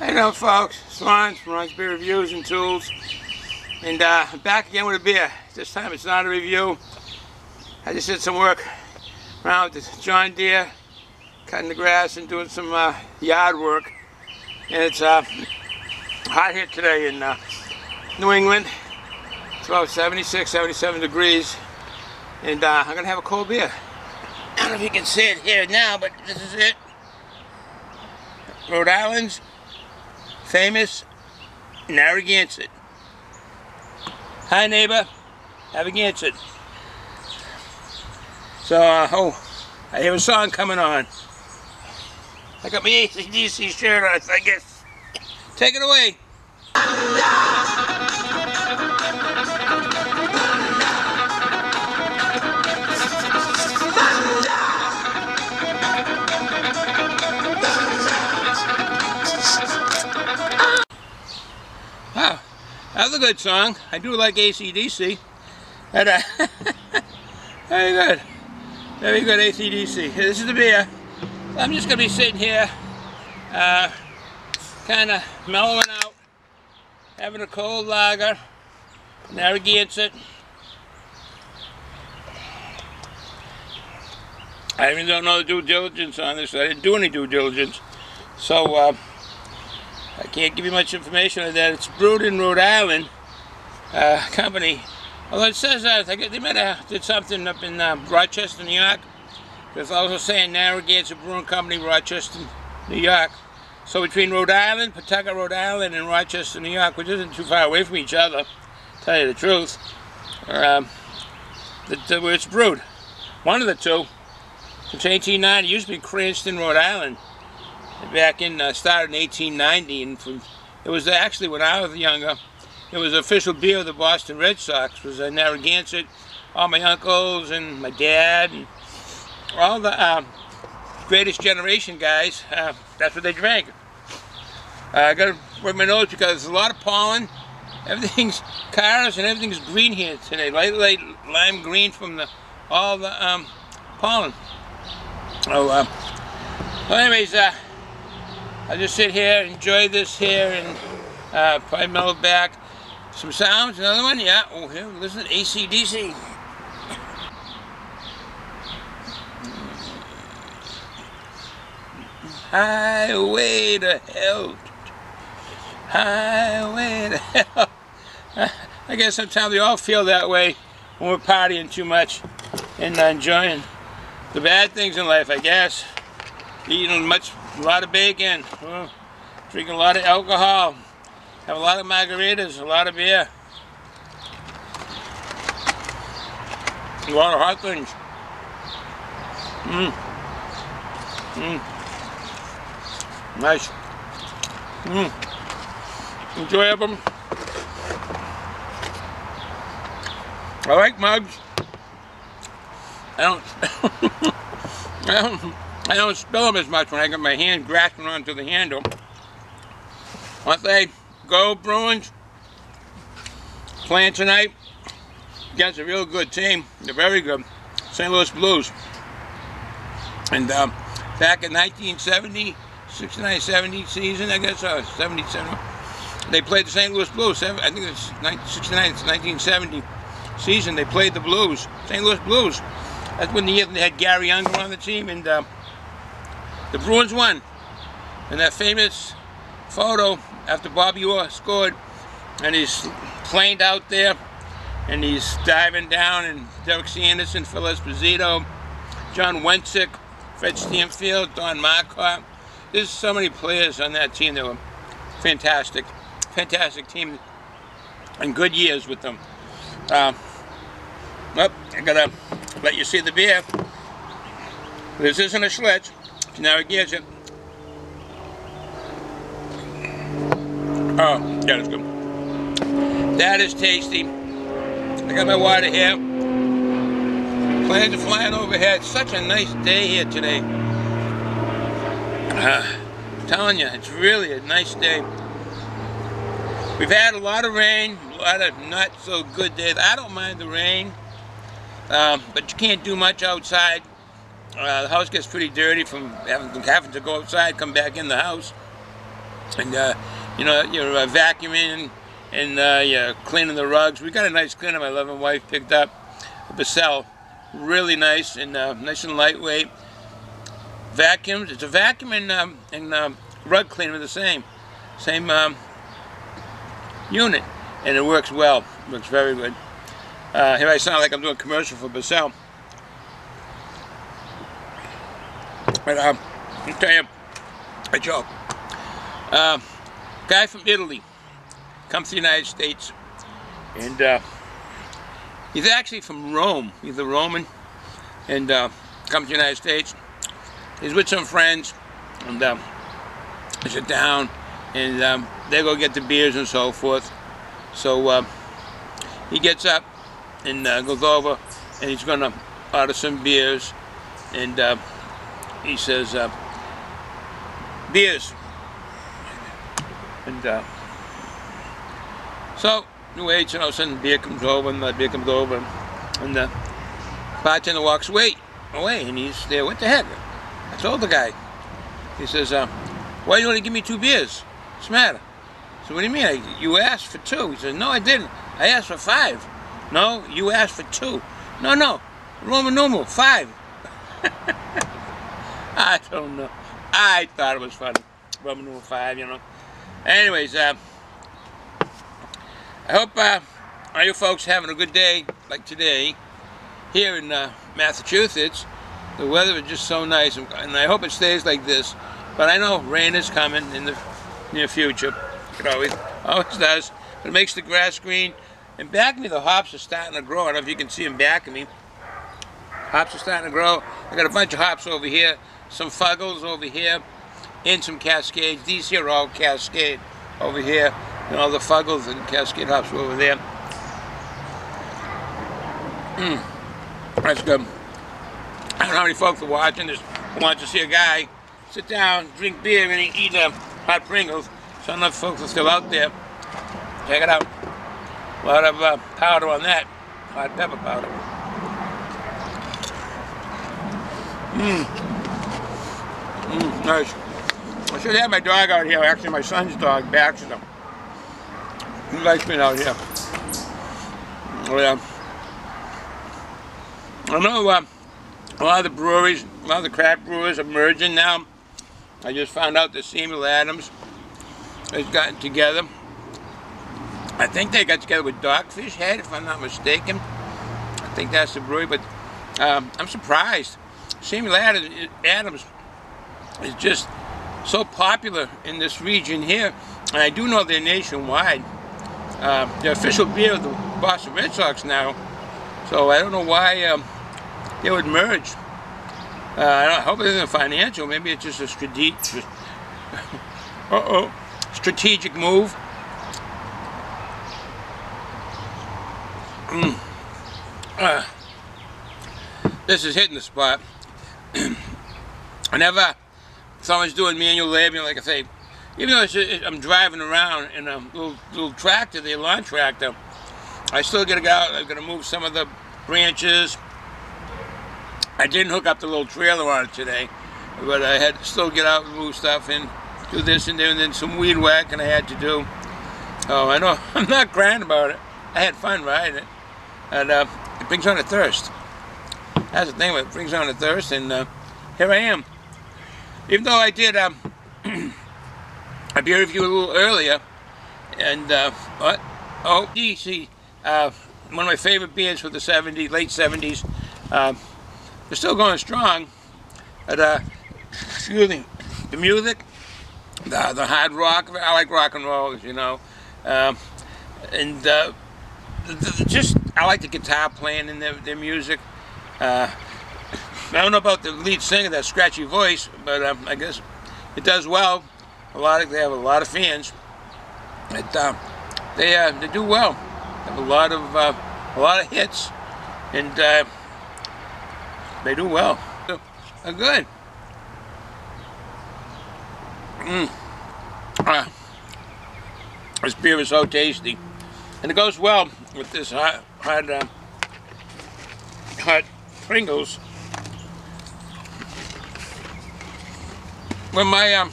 How you doing, folks? Ron's Beer Reviews and Tools. And I'm back again with a beer. This time it's not a review. I just did some work around with John Deere, cutting the grass and doing some yard work. And it's hot here today in New England. It's about 76, 77 degrees. And I'm going to have a cold beer. I don't know if you can see it here now, but this is it. Rhode Island's famous Narragansett. Hi neighbor, Narragansett. So, I hear a song coming on. I got my AC/DC shirt on, I guess. Take it away. Wow, that's a good song. I do like AC/DC. Very good. Very good AC/DC. This is the beer. I'm just going to be sitting here, kind of mellowing out, having a cold lager, Narragansett. I even don't know the due diligence on this. I didn't do any due diligence. So, I can't give you much information on that. It's brewed in Rhode Island company. Although it says that they might have did something up in Rochester, New York. There's also saying Narragansett Brewing Company, Rochester, New York. So between Rhode Island, Pawtucket, Rhode Island, and Rochester, New York, which isn't too far away from each other, to tell you the truth, where it's brewed. One of the two. Since 1890, it used to be Cranston, Rhode Island. Back in, started in 1890, and it was actually when I was younger, it was the official beer of the Boston Red Sox, was Narragansett. All my uncles and my dad and all the greatest generation guys, that's what they drank. I got to work my nose because there's a lot of pollen. Everything's cars and everything's green here today, light lime green from all the pollen. So, well, anyways, I'll just sit here, enjoy this here, and probably mellow back. Some sounds, another one, yeah. Oh, here, listen to AC/DC. Highway to hell. Highway to hell. I guess sometimes we all feel that way when we're partying too much and not enjoying the bad things in life, I guess. Eating a lot of bacon, drinking a lot of alcohol, have a lot of margaritas, a lot of beer, a lot of hot things. Nice. Enjoyable. I like mugs. I don't spill them as much when I got my hand grasping onto the handle. Once they go, Bruins, playing tonight against a real good team. They're very good. St. Louis Blues. And back in 1970, 69-70 season, I guess, 77, they played the St. Louis Blues. I think it's 1970 season. They played the Blues, St. Louis Blues. That's when they had Gary Younger on the team, and the Bruins won. And that famous photo after Bobby Orr scored, and he's planed out there, and he's diving down, and Derek Sanderson, Phil Esposito, John Wensick, Fred Stanfield, Don Marcotte. There's so many players on that team that were fantastic. Fantastic team, and good years with them. Well, I gotta let you see the beer. This isn't a Schlitz. It's Narragansett. Oh, that is good. That is tasty. I got my water here. Planes are flying overhead. Such a nice day here today. I'm telling you, it's really a nice day. We've had a lot of rain, a lot of not so good days. I don't mind the rain, but you can't do much outside. The house gets pretty dirty from having to go outside, come back in the house. and you know, you're vacuuming and you're cleaning the rugs. We got a nice cleaner. My loving wife picked up a Basel, really nice and nice and lightweight. Vacuums. It's a vacuum and rug cleaner the same unit, and it works well. It works very good. Here I sound like I'm doing a commercial for Basel. But let me tell you a joke. Guy from Italy comes to the United States, and he's actually from Rome. He's a Roman, and comes to the United States. He's with some friends, and they sit down, and they go get the beers and so forth. So he gets up and goes over, and he's going to order some beers, and he says, beers. And so he waits, and all of a sudden beer comes over, and the bartender walks away, and he's there. What the heck? I told the guy. He says, why you only give me 2 beers? What's the matter? So what do you mean? You asked for 2. He says, no, I didn't. I asked for 5. No, you asked for 2. No, Roman numeral 5. I don't know. I thought it was funny. Roman numeral 5, you know. Anyways, I hope all you folks having a good day like today here in Massachusetts. The weather is just so nice, and I hope it stays like this. But I know rain is coming in the near future. It always does. But it makes the grass green. And back of me, the hops are starting to grow. I don't know if you can see them back of me. Hops are starting to grow. I got a bunch of hops over here, some fuggles over here, and some cascades. These here are all cascade over here, and all the fuggles and cascade hops are over there. That's good. I don't know how many folks are watching this who want to see a guy sit down, drink beer, and eat hot Pringles. So enough folks are still out there. Check it out. A lot of powder on that. Hot pepper powder. Nice. I should have my dog out here. Actually, my son's dog, Baxter. He likes being out here. Oh, yeah. I know a lot of the breweries, a lot of the craft brewers are merging now. I just found out that Samuel Adams has gotten together. I think they got together with Dogfish Head, if I'm not mistaken. I think that's the brewery, but I'm surprised. Samuel Adams is just so popular in this region here, and I do know they're nationwide. The official beer of the Boston Red Sox now, so I don't know why they would merge. I hope it isn't financial. Maybe it's just a strategic move. This is hitting the spot. Whenever someone's doing manual labor, like I say, even though I'm driving around in a little tractor, the lawn tractor, I still gotta go out. I've got to move some of the branches. I didn't hook up the little trailer on it today, but I had to still get out and move stuff and do this and then some weed whacking I had to do. Oh, I know. I'm not crying about it. I had fun riding it, and it brings on a thirst. That's the thing, it brings on a thirst, and here I am. Even though I did a beer review a little earlier, and what? Oh, DC, one of my favorite beers for the late 70s. They're still going strong, but excuse me, the music, the hard rock, I like rock and roll, you know, and just, I like the guitar playing in their music. I don't know about the lead singer, that scratchy voice, but I guess it does well. They have a lot of fans. They do well. They have a lot of hits, and they do well. They're good. This beer is so tasty, and it goes well with this hot Pringles. When my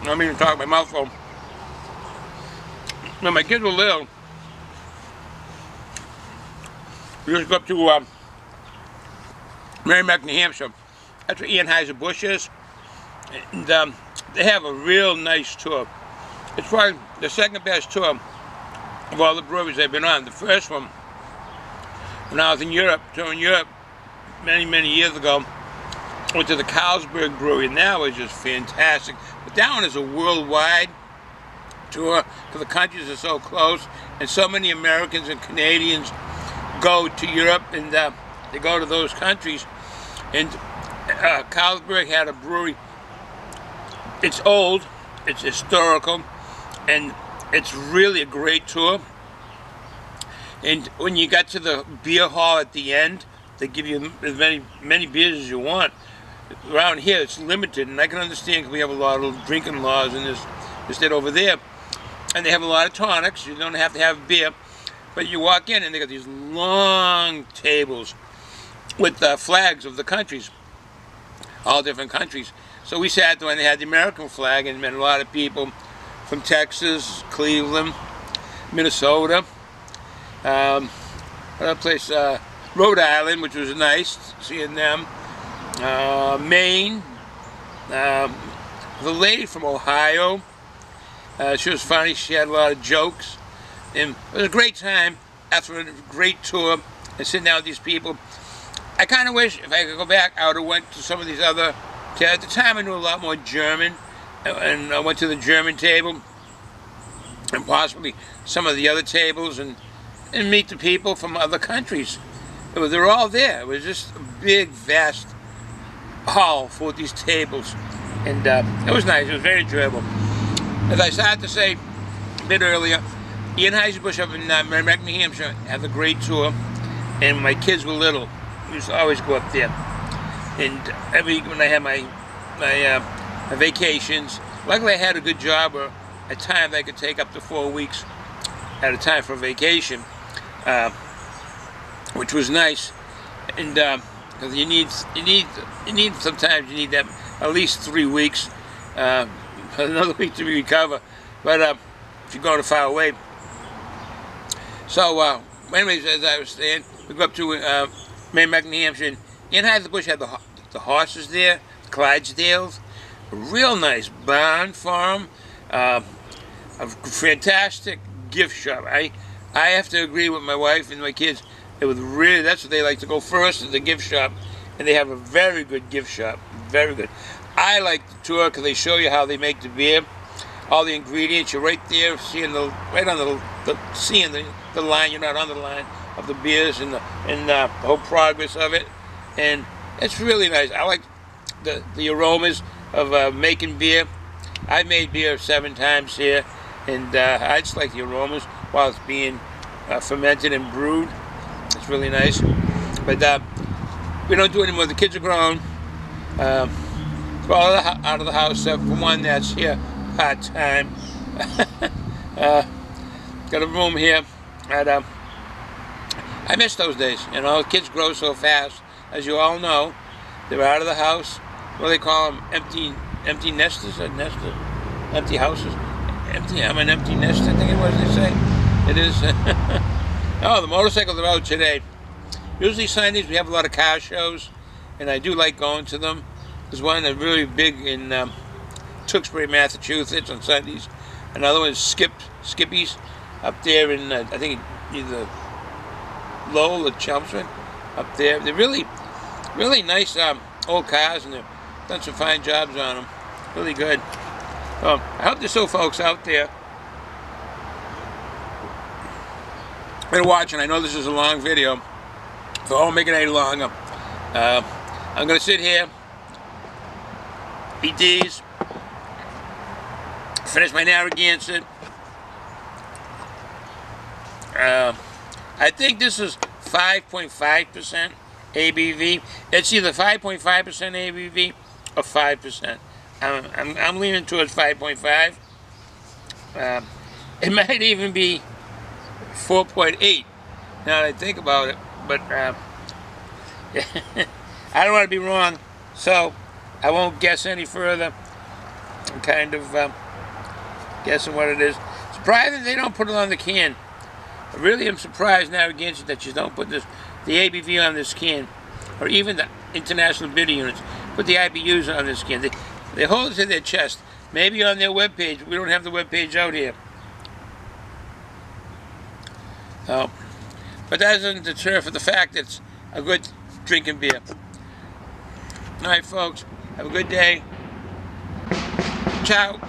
I'm even talking my mouth full. When my kids were little, we used to go up to Merrimack, New Hampshire. That's where Anheuser-Busch is. And they have a real nice tour. It's probably the second best tour of all the breweries they've been on. The first one, when I was in Europe, touring Europe many, many years ago, went to the Carlsberg Brewery, and that was just fantastic. But that one is a worldwide tour, because the countries are so close, and so many Americans and Canadians go to Europe, and they go to those countries. And Carlsberg had a brewery. It's old, it's historical, and it's really a great tour. And when you got to the beer hall at the end, they give you as many beers as you want. Around here, it's limited, and I can understand because we have a lot of drinking laws in this state over there. And they have a lot of tonics. You don't have to have beer. But you walk in, and they got these long tables with flags of the countries, all different countries. So we sat there, and they had the American flag, and met a lot of people from Texas, Cleveland, Minnesota, another place, Rhode Island, which was nice seeing them, Maine, the lady from Ohio. She was funny. She had a lot of jokes, and it was a great time after a great tour and sitting down with these people. I kind of wish if I could go back, I would have went to some of these other. At the time, I knew a lot more German, and I went to the German table and possibly some of the other tables and meet the people from other countries. They were all there. It was just a big, vast hall full of these tables, and it was nice. It was very enjoyable. As I started to say a bit earlier, Anheuser-Busch up in Merrimack, New Hampshire had a great tour, and when my kids were little, we used to always go up there. And when I had my vacations, luckily I had a good job, or at times I could take up to 4 weeks at a time for vacation, which was nice. And because you need sometimes you need that at least 3 weeks, another week to recover. But if you're going far away. So anyways, as I was saying, we go up to Merrimack, New Hampshire, and Anheuser-Busch had the horses there, Clydesdales, a real nice barn farm, a fantastic gift shop. I have to agree with my wife and my kids. It was really, that's what they like to go first, is the gift shop, and they have a very good gift shop, very good. I like the tour because they show you how they make the beer, all the ingredients. You're right there, seeing seeing the line. You're not on the line of the beers and the whole progress of it, and it's really nice. I like the aromas of making beer. I've made beer 7 times here, and I just like the aromas while it's being fermented and brewed. It's really nice. But we don't do it anymore. The kids are grown. We're all out of the house except for one that's here part-time. Got a room here. And I miss those days. You know, kids grow so fast. As you all know, they're out of the house. What do they call them? Empty nesters? Empty houses? I'm an empty nest, I think it was, they say. It is. Oh, the motorcycles are out today. Usually Sundays we have a lot of car shows, and I do like going to them. There's one that's really big in Tewksbury, Massachusetts on Sundays. Another one is Skippy's up there in, I think, either Lowell or Chelmsford up there. They're really, really nice old cars, and they've done some fine jobs on them. Really good. I hope there's still folks out there that are watching. I know this is a long video, so I won't make it any longer. I'm going to sit here, eat these, finish my Narragansett. I think this is 5.5% ABV. It's either 5.5% ABV or 5%. I'm leaning towards 5.5. It might even be 4.8 now that I think about it, but I don't want to be wrong, so I won't guess any further. I'm kind of guessing what it is. Surprised that they don't put it on the can. I really am surprised, Narragansett, that you don't put the ABV on this can, or even the international bitter units. Put the IBUs on this can. They hold it to their chest. Maybe on their webpage. We don't have the webpage out here. So, but that doesn't deter for the fact that it's a good drinking beer. All right, folks. Have a good day. Ciao.